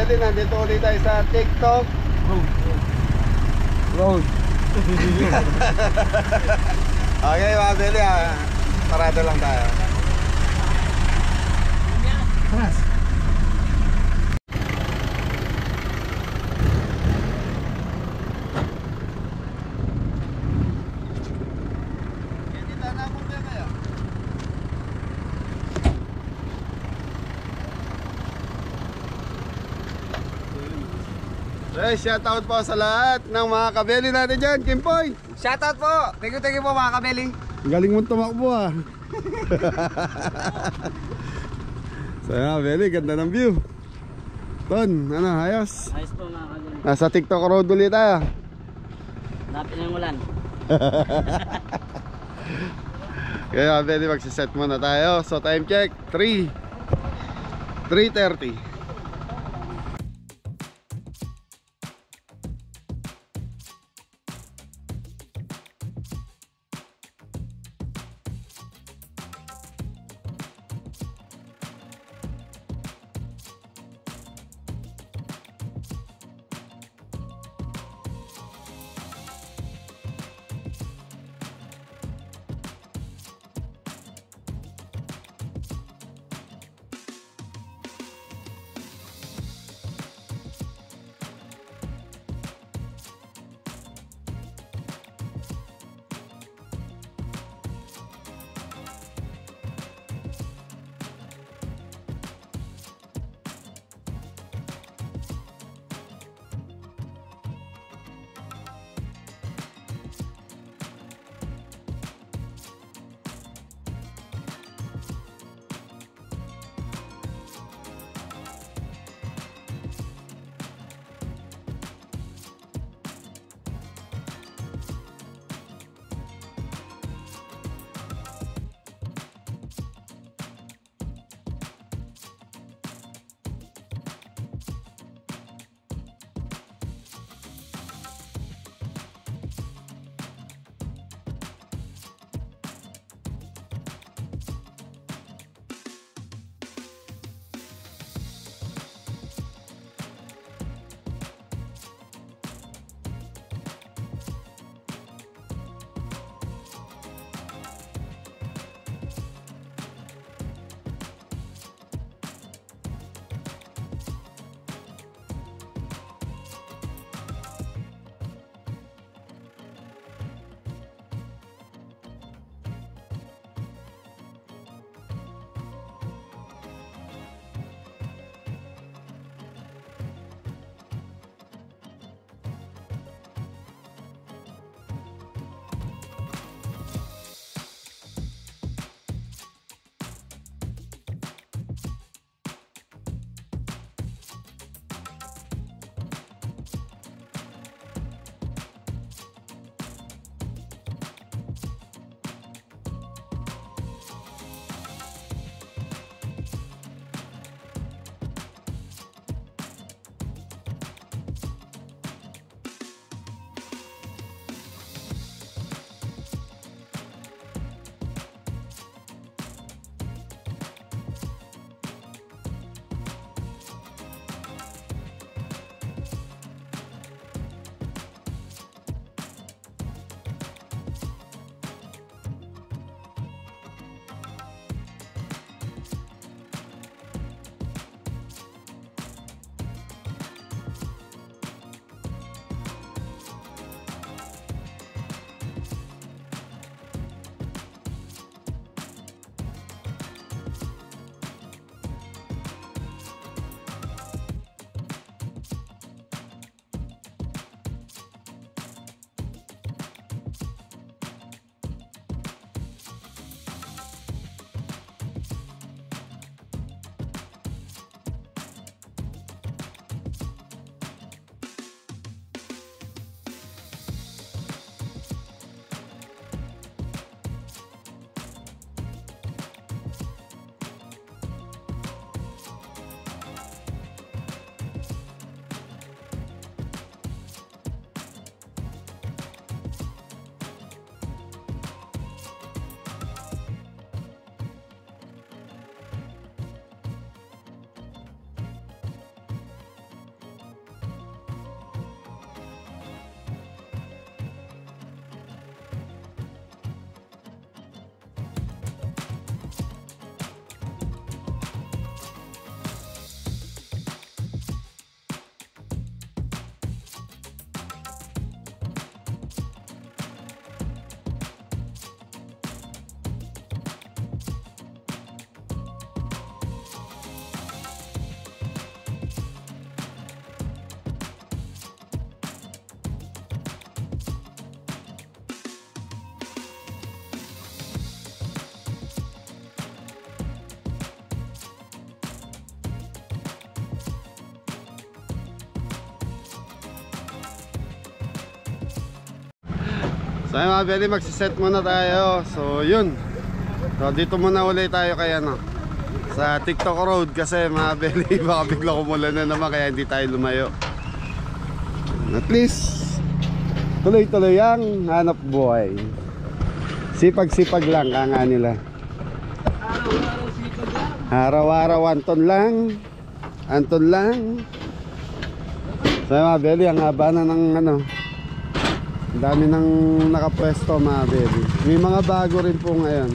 Beli, nandito ulit tayo sa TikTok Road. Okay mga Beli, parado lang tayo. Shoutout po sa lahat ng mga kabeli natin dyan, Kimpoy. Shoutout po. Thank you po mga kabeli. Galing mong tumakbo So yan, Beli, ganda ng view. Ton, ano, ayos? Ayos po mga kabeli. Nasa TikTok road ulit tayo. Napin ang ulan. Kaya Beli, magsiset muna tayo. So time check, 3:30. So mga belly, magsiset muna tayo. So yun. So dito muna ulit tayo kay ano, sa TikTok Road kasi mga belly, baka bigla kumulan na naman kaya hindi tayo lumayo. At least tuloy-tuloy ang hanap buhay. Sipag-sipag lang kanga nila. Araw-araw sipag lang. Araw-araw anton lang. Anton lang. So mga belly, ang haba na ng ano, ang dami nang nakapwesto mga belly. May mga bago rin po ngayon.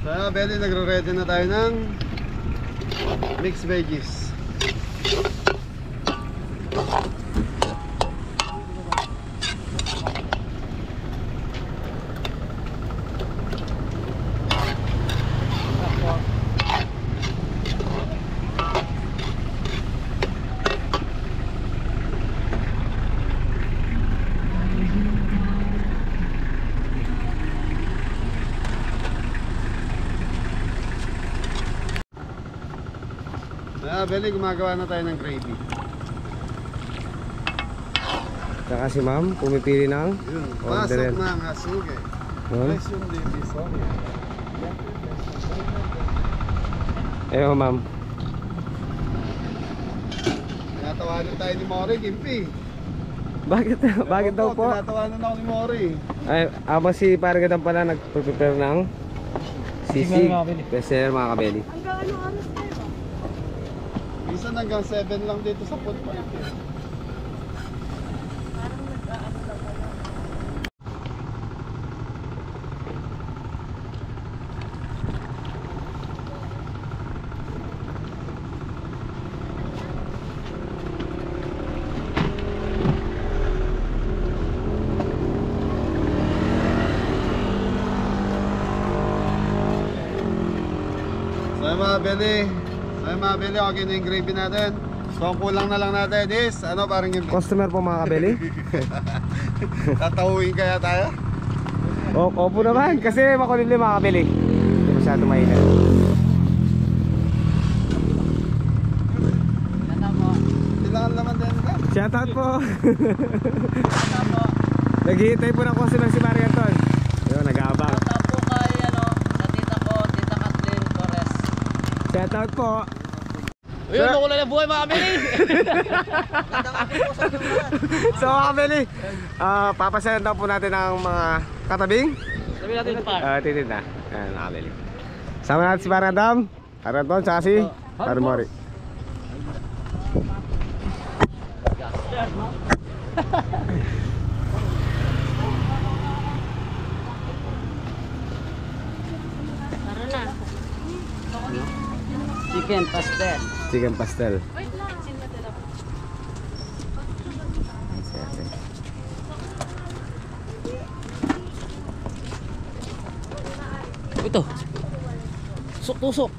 So belly, nagre-ready na tayo ng mixed veggies. Belly, gumagawa na tayo ng gravy. Saka si ma'am, pumipili ng Yun, orderin. pasok ng hasuge. Huh? Presyon divisoria. Eyo ma'am. Tinatawanan tayo ni Mori, Gimpi. Bakit daw po? Tinatawanan ako ni Mori. Ay, abang si parang ganun pala nagprepare ng sisig. Bestseller mga kabeli. Minsan hanggang 7 lang dito sa food park. So mga beli, okay na yung gravy natin. So ang kulang na lang natin is, ano parang yung Customer po mga kabeli. tatawin kaya tayo? Opo naman, kasi makulili mga kabeli. Hindi masyado mainit. Kailangan naman din ka. Shoutout po. Naghihintay po ng customer si Mario Anton. Ayun, nag-aabang. Shoutout po kay sa tita ko, tita Kathleen Torres. Shoutout po. Ayun, makulay na buhay mga kabeli. So mga kabeli, papasayan daw po natin ang mga katabing Sabi natin ito pa. titinda. Ayan mga kabeli. Sama natin si Mario Anton, Mario Anton, tsaka si Mario Mori. Chicken pastel. Chicken pastel. Ito. Tusok-tusok.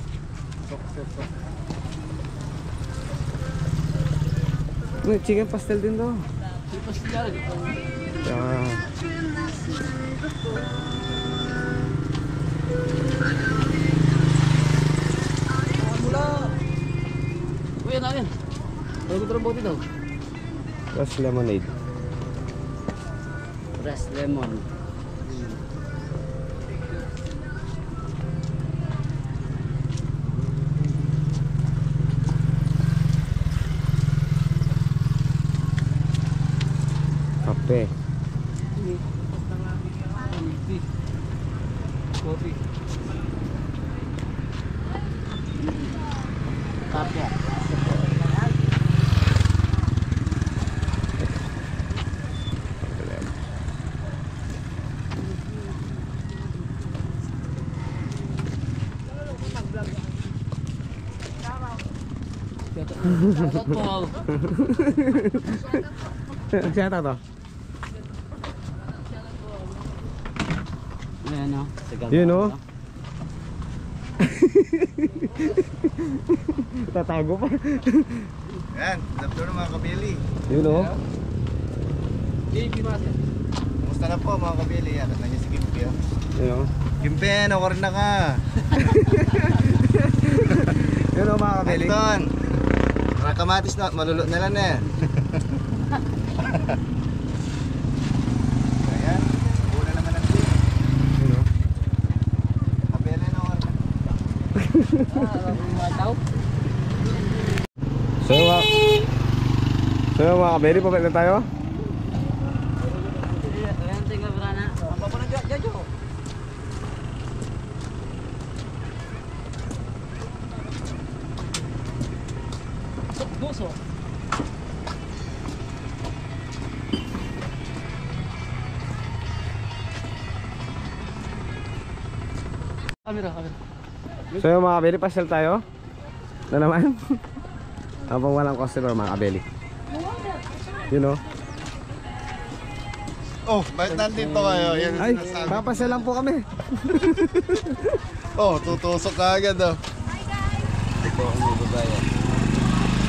Chicken pastel din daw. Chicken pastel. Uy, ano yan? Ano ko ito bote daw? Plus lemonade. Fresh lemon. Kape. Coffee. Kape. Siya to. Ayan o. Yun o. Tatago pa. Yan, laptop ng mga kabili. Yun o. Kumusta na po mga kabili? Yan, nandiyan si Kimpe. Oh. Yun o. Kimpe, nakuha na ka. Yun o mga kabili. Anton, mga kamatis na, malulot na lang eh. Ayan, una naman ang tip. Yun o. Kabili na nakuha na. So mga kabili, pabalik na tayo. Ayan, tingnan mo na. Ang papa ng Jojo. Buso. Kamera. So yung mga kabili, pasel tayo. Na naman. Habang walang customer mga kabili. Yun o. Oh, bakit nandito kayo? Yan ang Ay, sinasabi. papasel lang po kami. Oh, tutusok ka agad oh.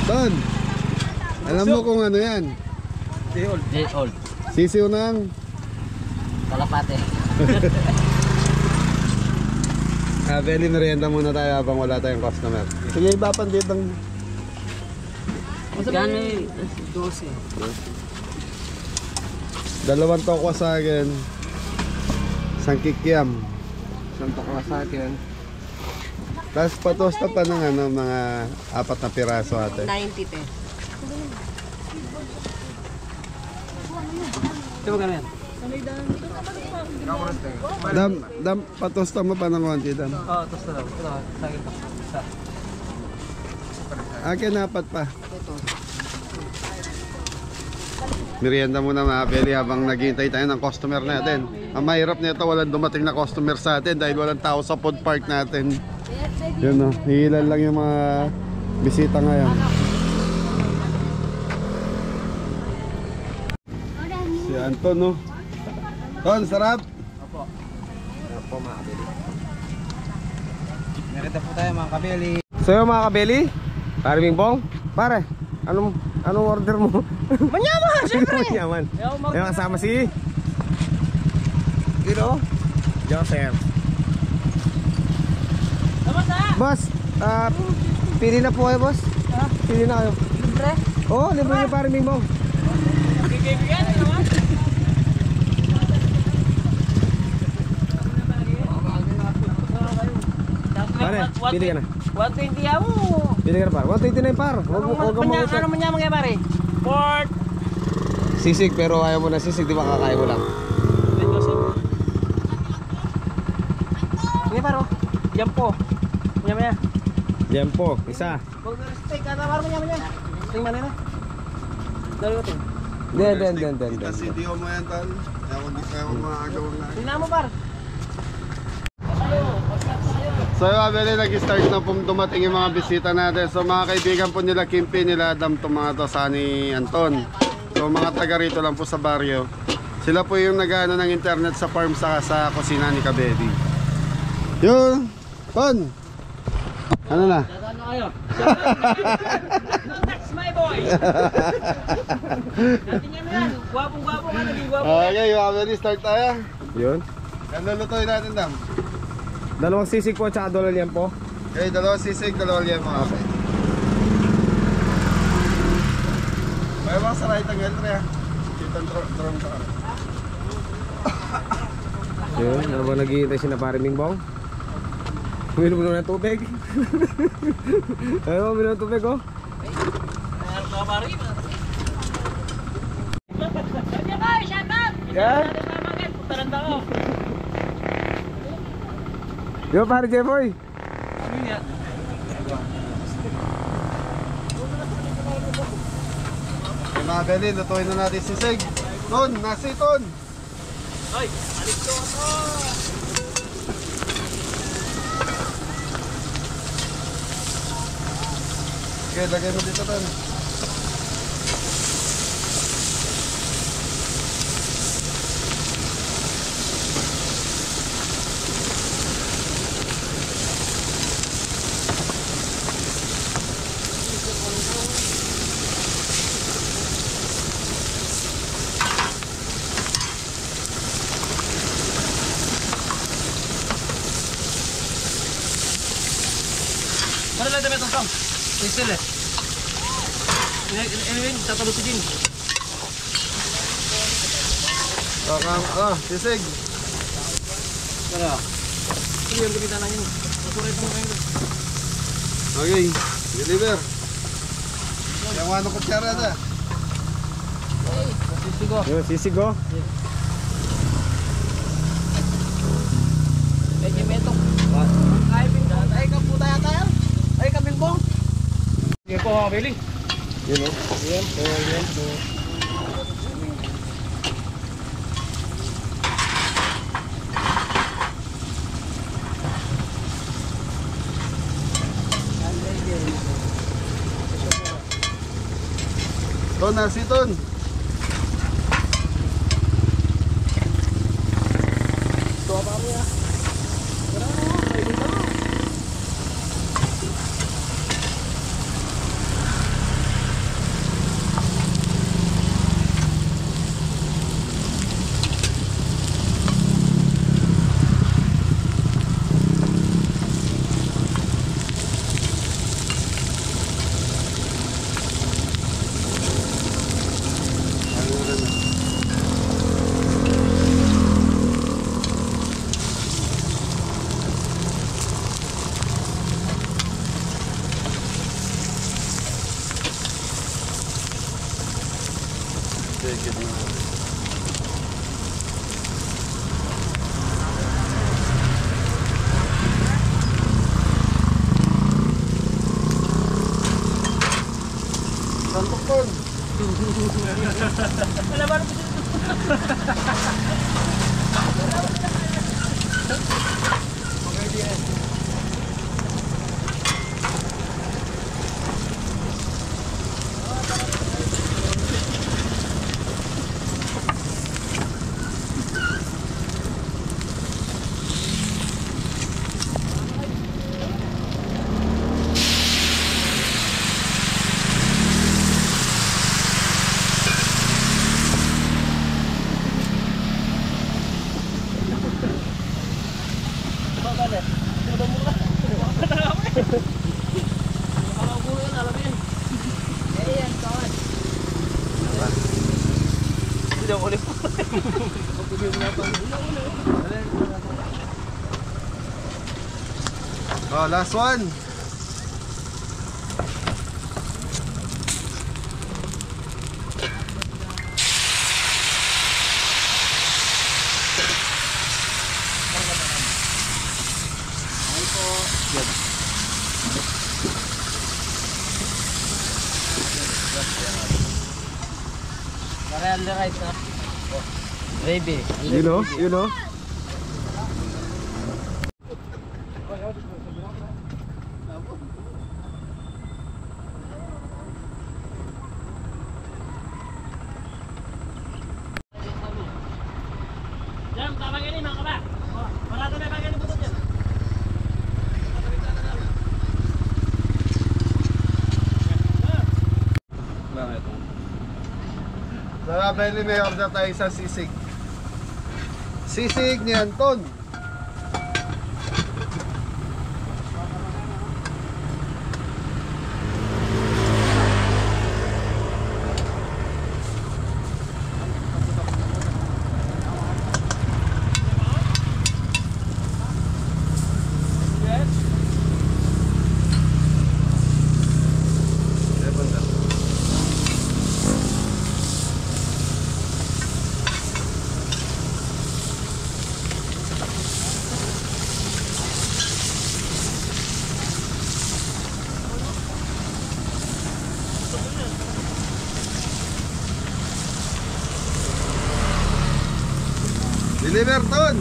Ton, alam mo kung ano yan? Day old. Sisiw ng Kalapate. Belly merienda muna tayo habang wala tayong customer. Sige, iba pa dito ng Magkano eh? 12. dalawang tokwa sa akin. Isang kikiam. Santok na sa akin. Tapos patosta pa ng ano, mga 4 na piraso ate. 90 te. Ito magkano yan? Dam, patosta mo pa ng konti, dam. Oo, tapos na lang. Ito, sa akin pa. Isa. Akin 4 pa. Merienda muna mga Beli habang naghihintay tayo ng customer natin. Ang mahirap nito, walang dumating na customer sa atin dahil walang tao sa food park natin. Yun o, hihilan lang yung mga bisita ngayon. Si Anton no. Ton, sarap! Opo mga kabili. Merenda po tayo mga kabili. So yung mga kabili, pare Bingbong, pare, anong order mo? Manyaman, syempre! Manyaman. Yung kasama si Dino Joseph. Boss, pili na po kayo boss. Pili na kayo. Libre? Oo, libre niyo pare Bingbong. Bigay-bigay na naman. Pare, pili ka na. 120 yan mo. Pili ka na par. 129 par. Huwag kang mausap. Ano manyaman kaya pare? Port. Sisig pero ayaw mo na sisig, di ba kakain mo lang? Sige paro. Yan po. Manyaman yan. Yan po, isa. Huwag steak ka na paro manyaman yan. Tingnan na. Dalawa to. Den. Kasi di mo yan, Ton. Kaya kung makagawang na. Tingnan mo par. So yung Beli, nag-start na po dumating yung mga bisita natin. So mga kaibigan po nila Kimpi, nila Adam, itong mga to sa ni Anton. So mga taga rito lang po sa baryo. Sila po yung nag-ano ng internet sa farm sa kusina ni Kabedi. Yun, Ton. Ano na? Ano kayo? That's my boy. Tingnan mo yan. Gwapong-gwapo ka, naging gwapo. Okay, yung Kabedi, start tayo. Yun. Yan, lulutuin natin, Dam. Dalawang sisig po at saka dollar yan po. Okay, 2 sisig, 2 liyan mga kapay. May mga sa right ang entry ha. Kitang drone ka. Yun, habang naghihintay siya na pare Bingbong. Uminom mo ng tubig. Ayaw, uminom ng tubig oh. Ano ka pare? Yan. Taranda ko. Yo pare Jeboy. Okay mga Beli, lutuin na natin sisig. Ton, nasi Ton. Ay, alis ko ako. Okay, lagay mo dito Ton. ito may tong. Whistle eh. Anyway, tatalo si Jin. Sisig. Ano? Sige, yung gamitan na yun. Masuray ito mo kayo. Okay, deliver. Yung ano kutsara na. Sisigo. Yun, sisigo. Eh, Jimetok. Ay, bingbong. Ay, kaputa yata yan. Ay, kabingbong. Sige po, mga Billy. Yun o. Yan po, yan po. Ton, asiton. Tuwa pa kami ah. Santok ton. Wala ba naman dito? Oh, last one. Marian the right na. Baby. Yun o, yun o. Jam, tama gani mga kaba. Wala to may bagay ni butot yan. Sa Beli, may order tayo sa sisig. Sisig ni Anton. Deliver ton.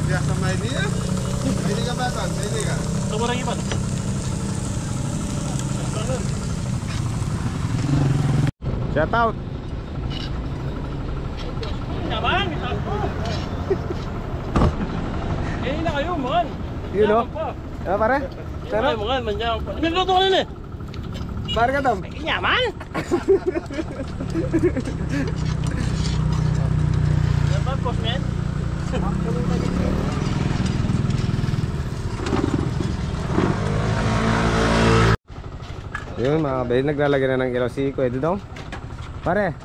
Biasa main dia. Ini ka ba ton? Ini ka. Tumurang ipan. Shout out. Yaman, misako. Eh, na kayo, man. Yun o. Ano pare? Ano? Man, manjang pa. Nagluto ka na eh. Para ka Tom. Yaman! Dapat post man? Yun mga kabeli, naglalagay na ng ilaw si Kuya Dudong. Pare,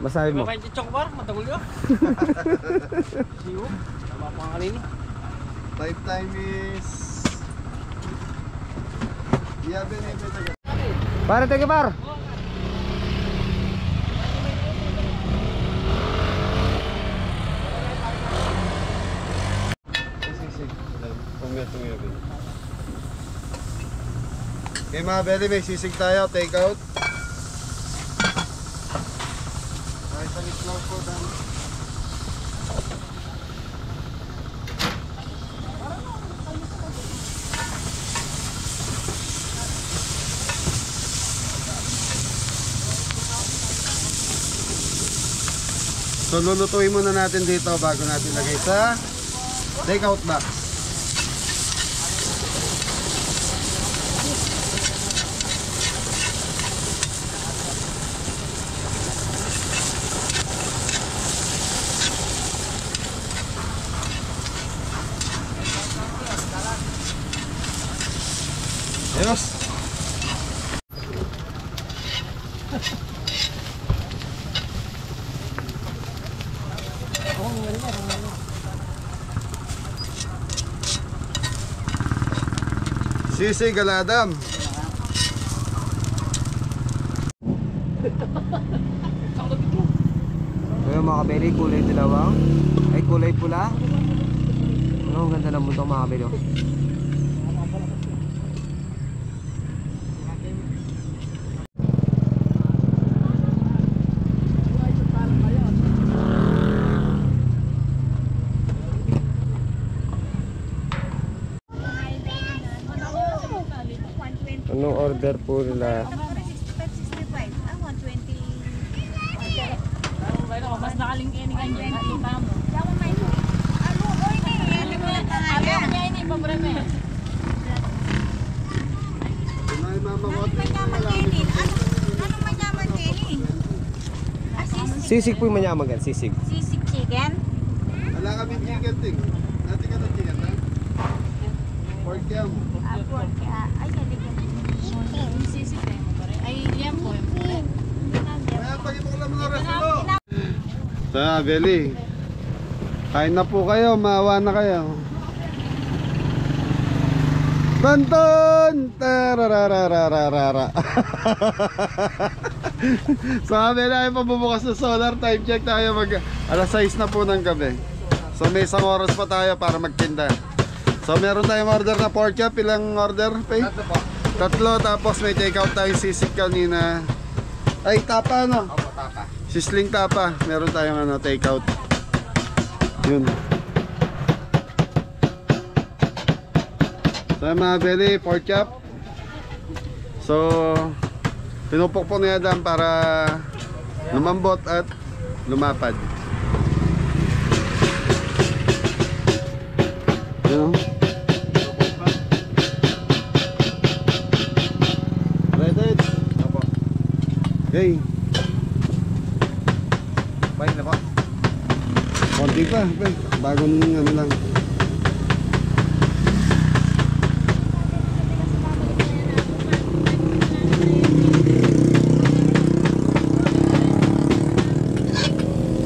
masabi mo. May chok bar, matagol yun. Siyo, tama pa nga rin. 5 time is... Yeah, benefit. Pare, teke par. Okay mga belly, may sisig tayo, take out. Ay, talis lang po dami. So lulutuin muna natin dito bago natin lagay sa take out box. Ayos. Sisig aladam. Ayun mga kabeli, kulay dilawang. Ay kulay pula. Ano, ang ganda ng mundo mga kabeli. Anong order po nila? 65. Ah, 120. Mas nakalingkin ni kanya, nakita mo. Yawa may ano, oy ni, ano mo lang kaya. Kaya ini, pabreme. May mama ko. Ano manyaman kini? Ano manyaman kini? Ah, Sisig po yung manyaman gan, sisig. sisig chicken. Wala kami chicken ting. Natin ka na chicken ha? Pork yam. Ah, pork. Ay, galing. Sisig na yung pare. Ay, yan po yung pare. Kaya pag-ibok lang mga resto. Sa Beli, kain na po kayo, maawa na kayo. Banton! Tarararararara. Sa Beli ay pabubukas na solar, time check tayo, alas 6 na po ng gabi. So may isang oras pa tayo para magtinda. So meron tayong order na pork chop, ilang order? Pay? Tatlo, tapos may take out tayong sisig kanina. Ay, tapa no? Opo, tapa. Sisling tapa, meron tayong ano, take out. Yun. So mga belly, pork chop. So pinupukpok niya dam para lumambot at lumapad. Yun. Ready? Opo. Okay. Baik na po. Konti pa, bagong ano lang.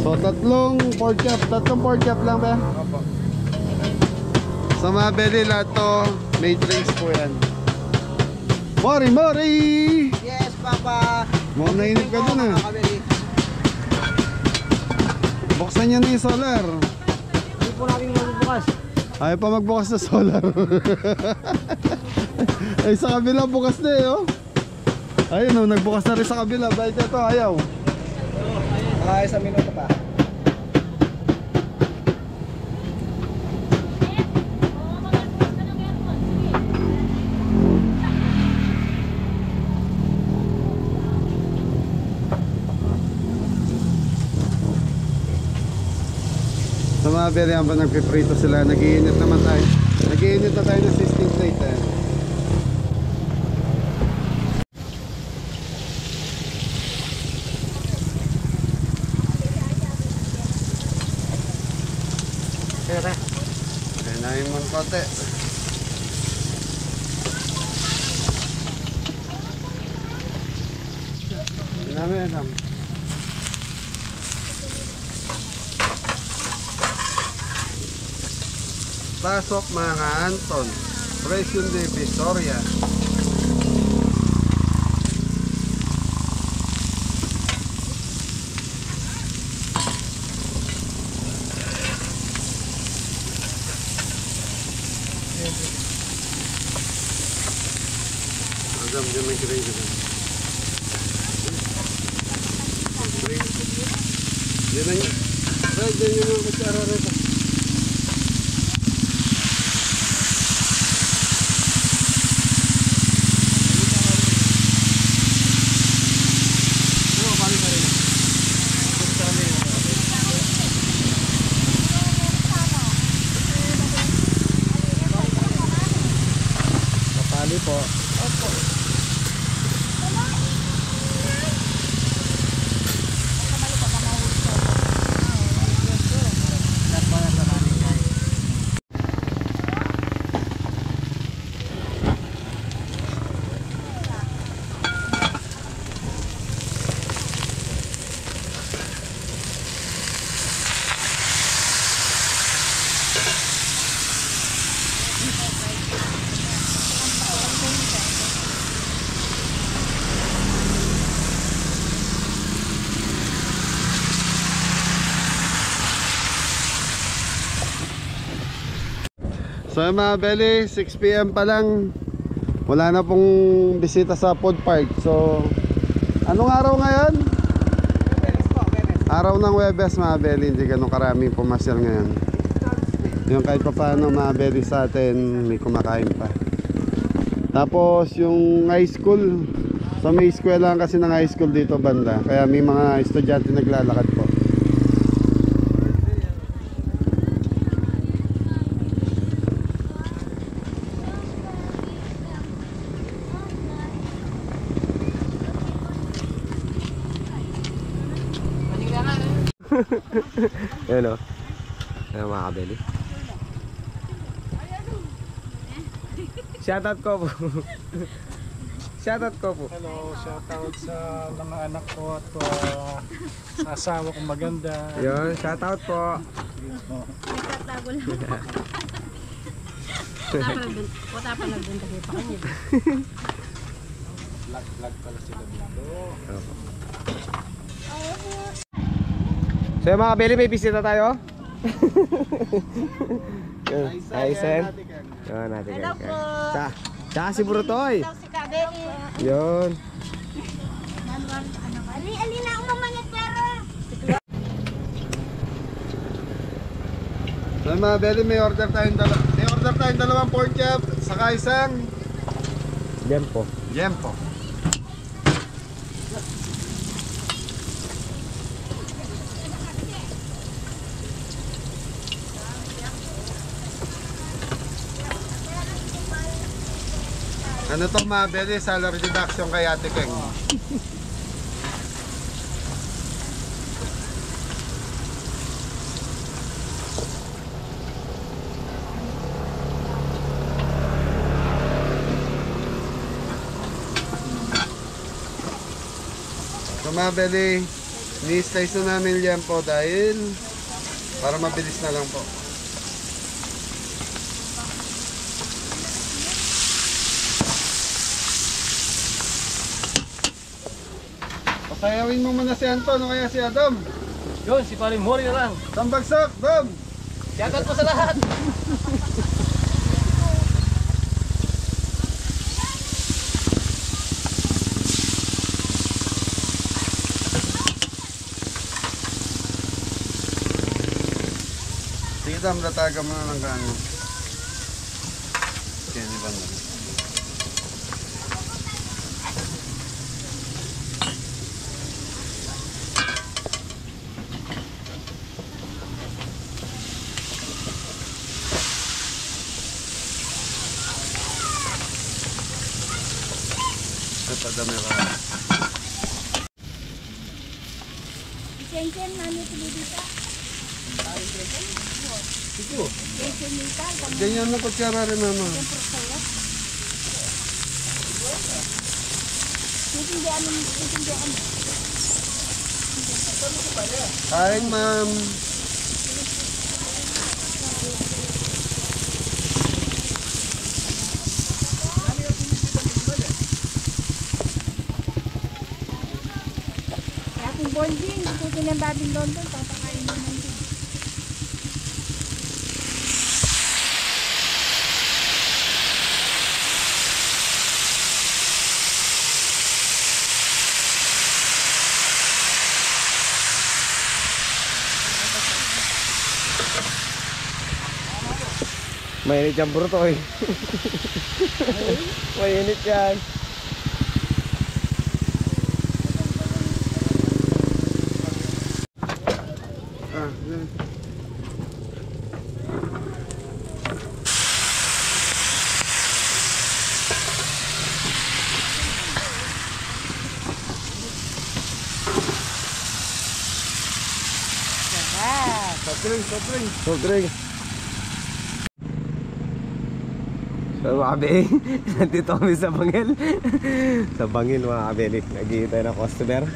So tatlong pork chop lang ba? Opo. Sa mga belly lahat to, may drinks po yan. Mori! Yes, Papa. Mukhang nainip ka dun ah. Buksan niya na yung solar. Hindi po natin magbukas. Ayaw pa magbukas na solar. Ay sa kabila bukas na eh oh. Ayun oh, nagbukas na rin sa kabila. Bakit ito ayaw? Ay, sa minuto pa. Sa mga beriyan pa nagpiprito sila. Nag-iinit naman tayo. Nag-iinit na tayo ng 16 plate eh. Marami yan, Sam. Pasok mga Anton. Presyon de Visoria. Agam, dyan may crazy ka. Dyan na yun. Dyan yun yung kutsara rito. Papali po. So yung mga belly, 6 PM pa lang. Wala na pong bisita sa food park. So anong araw ngayon? Araw ng Webes mga belly. Hindi ganun karaming pumasyal ngayon. Yung kahit pa paano mga belly sa atin, may kumakain pa. Tapos yung high school, so may eskwela kasi ng high school dito banda. Kaya may mga estudyante naglalakad po. Yan o. Ayan mga kabeli. Shoutout ko po. Shoutout ko po. Hello, shoutout sa mga anak ko at sa asawa kong maganda. Yun, shoutout po. Nagtatago lang. Puta pa nagbenta kayo pa kanya. Vlog pala sila dito. So yung mga kabeli, may bisita tayo. Yun, Tyson. Yun, natin Hello kayo. po. Tsaka si Brutoy. Ito si Kabeli. Yun. Ali na ang mamanit pero. So mga belly, may order tayong dalawang pork chop, saka isang Gempo. Gempo. Ano to mga belly, salary deduction kay Ate Keng. So mga belly, ni-slice na namin yan po dahil para mabilis na lang po. Pasayawin mo muna si Anton o kaya si Adam. Yun, si Paring Mori na lang. Tambagsak, Dom! Shoutout po sa lahat. Sige Dom, lataga mo na ng gano'n. Kaya ni Banda. Ito dami ka. Sen-sen nani pilibita. Sen-sen nita. Ganyan na kutsara rin mama. Hindi ano. Kain, ma'am. Kaya kung bonding, ikutin ng babing London, papakain mo ng din. Mainit yan bro to eh. Mainit yan. Ah, yan. Soft drink. So mga kabeli, nandito kami sa Bangil. Sa Bangil mga kabeli, naghihintay ng customer.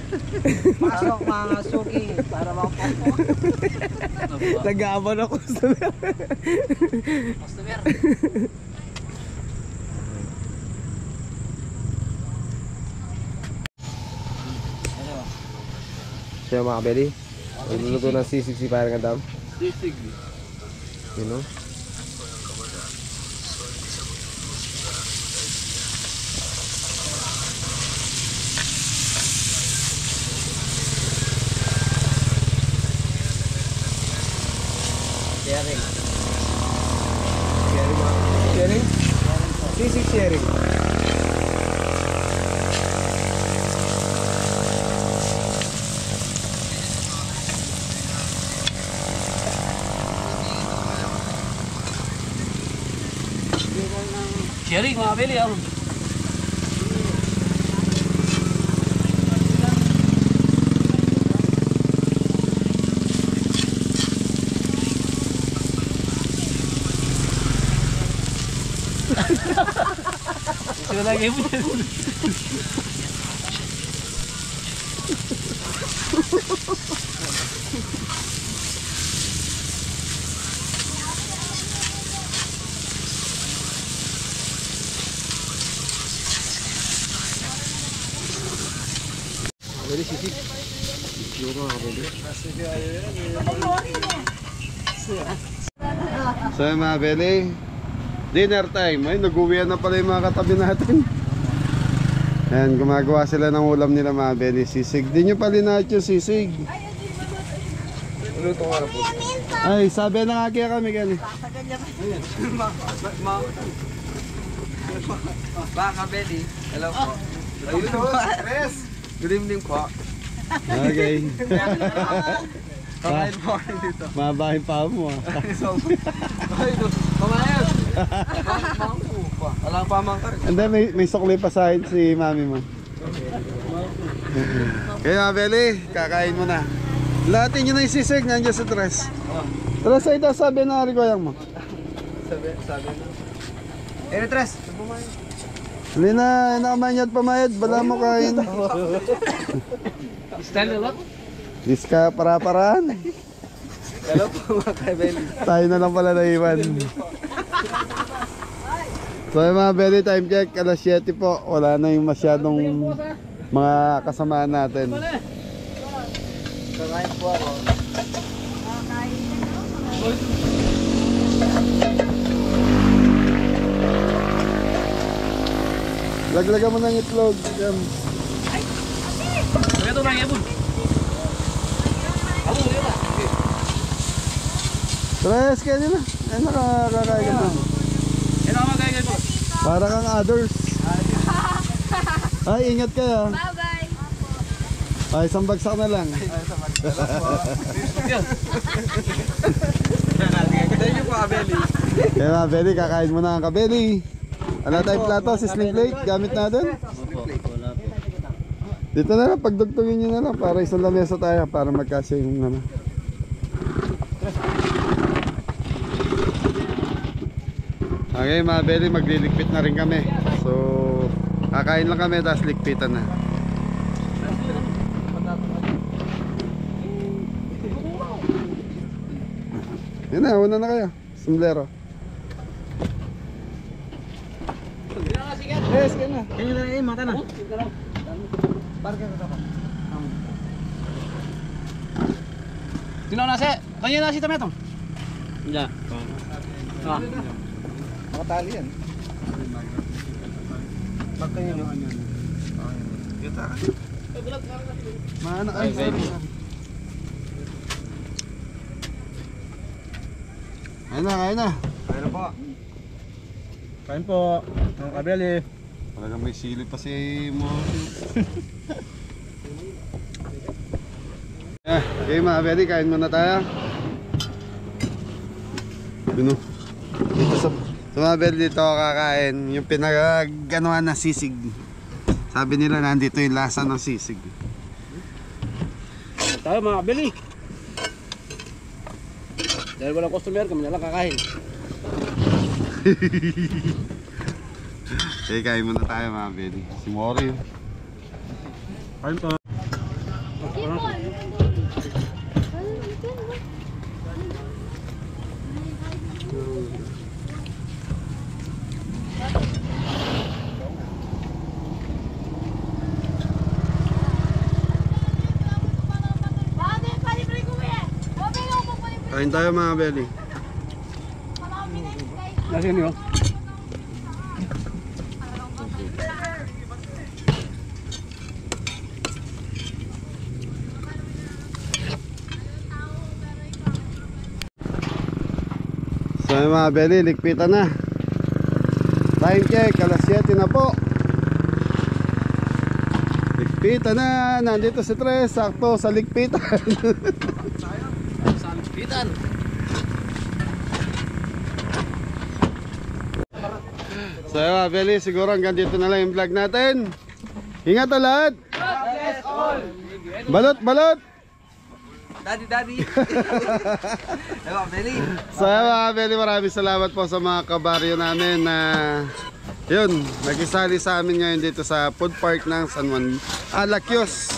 Pasok mga suki para makapasok. Nag-aabang ng customer. Customer. Siya mga kabeli, nagluluto ng sisig si parang Adam. Sisig. You know? Sharing. Sharing mga sharing? Sisig sharing. Sharing mga kabili. Ito lagi mo. Kabeli sisig. Yung mga kabeli. So yung mga beli, dinner time. Ay, nag-uwian na pala yung mga katabi natin. Ayan, gumagawa sila ng ulam nila mga beli. Sisig. Di nyo pala lahat yung sisig. Luto nga po. Ay, sabi na nga kaya kami gani. Baka kabili. Hello po. Ayun po. Good evening po. Okay. Kakain po kami dito. Mabahin pa mo ah. Ay, kumain. Walang pamangkar. Hindi, may sukli pa sa akin si mami mo. Kaya mga beli, kakain mo na. Lahatin nyo na yung sisig, nandiyan sa tres. Tres ay ito, sabi na rin ko yan mo. Sabi na. Tres. Hindi na, nakamanyad pamayad, bala mo kain. Style na lang. Diska para-paraan. Hello po mga kabili. Tayo na lang pala naiwan. So yung mga belly time check, alas 7 po. Wala na yung masyadong mga kasamaan natin. Kakain po ako. Laglagan mo ng itlog. Yan. Ito na yun. Abo, yun na. Tres, kaya nila. Ay, nakakakain ka na. Ito ang magkakain po. Para kang others. Ay, ingat kayo. Bye-bye. Ay, isang bagsak na lang. Thank you po, Abeli. Kaya mga belly, kakain mo na ang kabeli. Wala tayong plato, sisling plate, gamit natin. Dito na lang, pagdugtungin nyo na lang para isang lamesa tayo para magkasya yung naman. Okay mga belly, magliligpit na rin kami. So, kakain lang kami, tapos ligpitan na. Yun na, una na kayo. Sombrero. Yes, kaya na. Kaya na eh, mata na. Parang ka pa. Sino na si? Kanya na si Tametong? Hindi. Ah. Makatali yan. Pagkanya nyo. Maana ay, sorry. Ayun na, ayun na. Ayun na po. Kain po. Mga kabeli. Talagang may sili pa si mo. Okay mga Beli, kain muna tayo. Bino. Dito sa mga Beli dito ako kakain. Yung pinag-ganuhan na sisig. Sabi nila nandito yung lasa ng sisig. Tayo mga kabeli. Dahil walang customer, kami na lang kakain. Okay, kain muna tayo mga Beli. Si Mori. Kain po. Kain tayo mga Beli. Nasaan yun? So yung mga Beli, likpitan na. Time check, alas 7 na po. Likpitan na, nandito si Tres, sakto sa likpitan. Sa Pitan. So yung mga Beli, siguro hanggang dito na lang yung vlog natin. Ingat na lahat. Balot, balot. Daddy. Ewan, Beli. So mga Beli, maraming salamat po sa mga kabaryo namin na yun, nag-isali sa amin ngayon dito sa food park ng San Juan. Lakyos.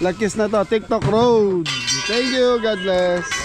Lakyos na to, TikTok Road. Thank you, God bless.